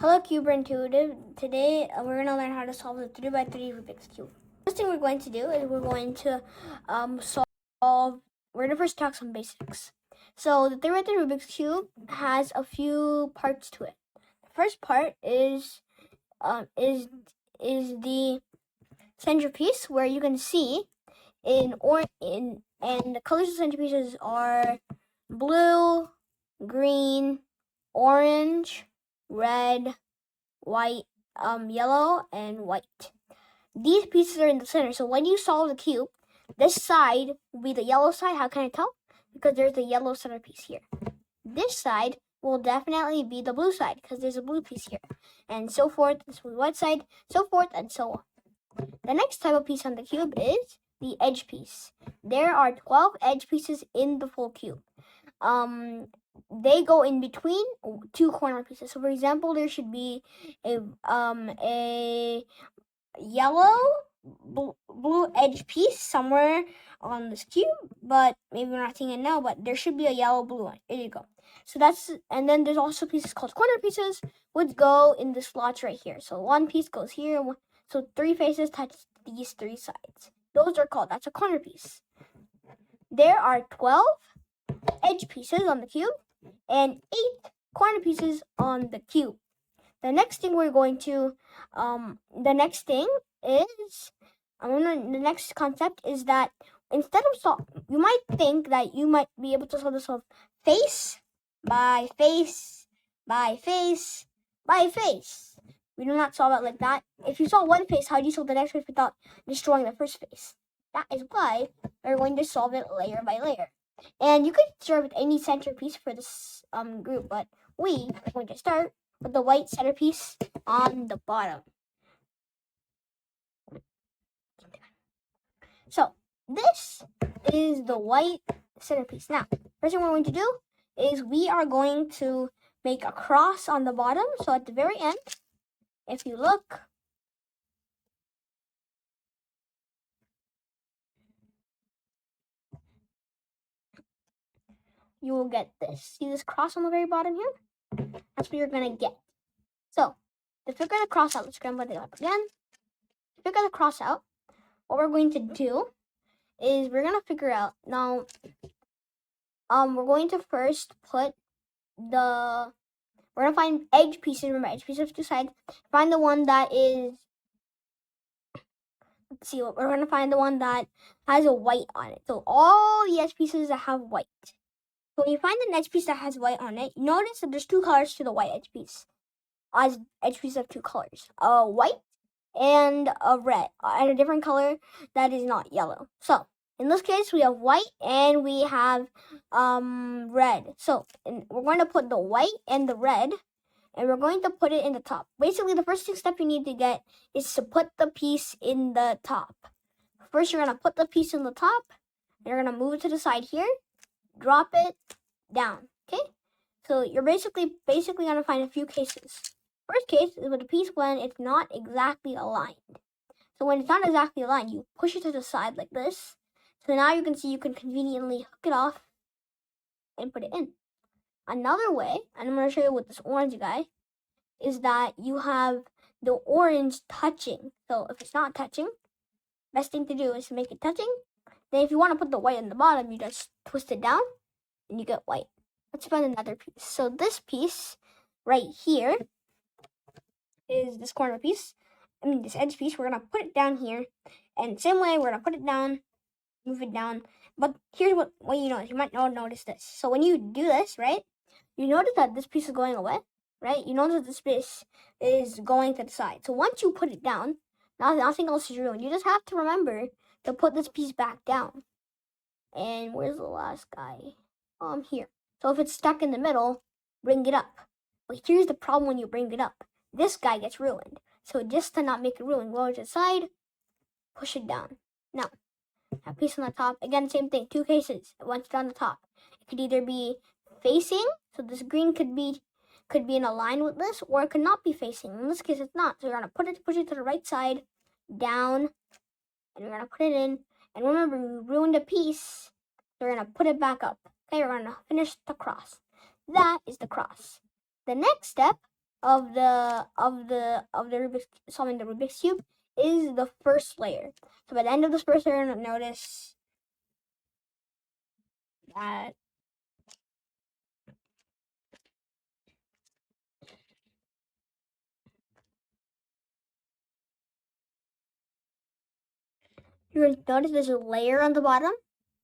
Hello Cuber Intuitive. Today we're going to learn how to solve the 3x3 Rubik's Cube. First thing we're going to do is we're going to we're going to first talk some basics. So the 3x3 Rubik's Cube has a few parts to it. The first part is the centerpiece, where you can see and the colors of centerpieces are blue, green, orange, red, white, yellow, and white. These pieces are in the center. So when you solve the cube, this side will be the yellow side. How can I tell? Because there's a yellow centerpiece here. This side will definitely be the blue side because there's a blue piece here. And so forth. This will be the white side, so forth, and so on. The next type of piece on the cube is the edge piece. There are 12 edge pieces in the full cube. They go in between two corner pieces. So for example, there should be a yellow blue edge piece somewhere on this cube, but maybe we're not seeing it now, but there should be a yellow blue one. There you go. So and then there's also pieces called corner pieces, which go in the slots right here. So one piece goes here, so three faces touch these three sides. That's a corner piece. There are 12 edge pieces on the cube and 8 corner pieces on the cube. The next thing the next concept is that instead of you might think that you might be able to solve this face by face by face by face. We do not solve it like that. If you solve one face, how do you solve the next face without destroying the first face? That is why we're going to solve it layer by layer. And you could start with any centerpiece for this group, but we are going to start with the white centerpiece on the bottom. So this is the white centerpiece. Now, first thing we're going to do is we are going to make a cross on the bottom. So at the very end, if you look, you will get this. See this cross on the very bottom here? That's what you're going to get. So if you're going to cross out, let's scramble it up again. If you're going to cross out, what we're going to do is we're going to figure out, now, we're going to first put we're going to find edge pieces. Remember, edge pieces have two sides. Find the one that is, we're going to find the one that has a white on it. So all the edge pieces that have white. So when you find an edge piece that has white on it, notice that there's two colors to the white edge piece. As edge pieces have two colors, a white and a red, and a different color that is not yellow. So in this case, we have white and we have red. So we're going to put the white and the red, and we're going to put it in the top. Basically, the first step you need to get is to put the piece in the top. First, you're going to put the piece in the top, and you're going to move it to the side here, drop it down, okay? So you're basically going to find a few cases. First case is with a piece when it's not exactly aligned. So when it's not exactly aligned, you push it to the side like this. So now you can see you can conveniently hook it off and put it in. Another way, and I'm going to show you with this orange guy, is that you have the orange touching. So if it's not touching, best thing to do is to make it touching. Then if you want to put the white in the bottom, you just twist it down and you get white. Let's find another piece. So this piece right here is this corner piece. This edge piece. We're going to put it down here. And same way, we're going to put it down, move it down. But here's what you notice. You might not notice this. So when you do this, right, you notice that this piece is going away, right? You notice that this piece is going to the side. So once you put it down, nothing else is ruined. You just have to remember to put this piece back down. And where's the last guy? Here. So if it's stuck in the middle, bring it up. But here's the problem when you bring it up. This guy gets ruined. So just to not make it ruined, go to the side, push it down. Now, that piece on the top, again, same thing, two cases. Once it's on the top, it could either be facing, so this green could be in a line with this, or it could not be facing. In this case, it's not. So you're gonna push it to the right side, down, and you're gonna put it in. And remember, we ruined a piece, so you're gonna put it back up. Okay, we're gonna finish the cross. That is the cross. The next step solving the Rubik's Cube is the first layer. So by the end of this first layer, notice that you're going to notice there's a layer on the bottom.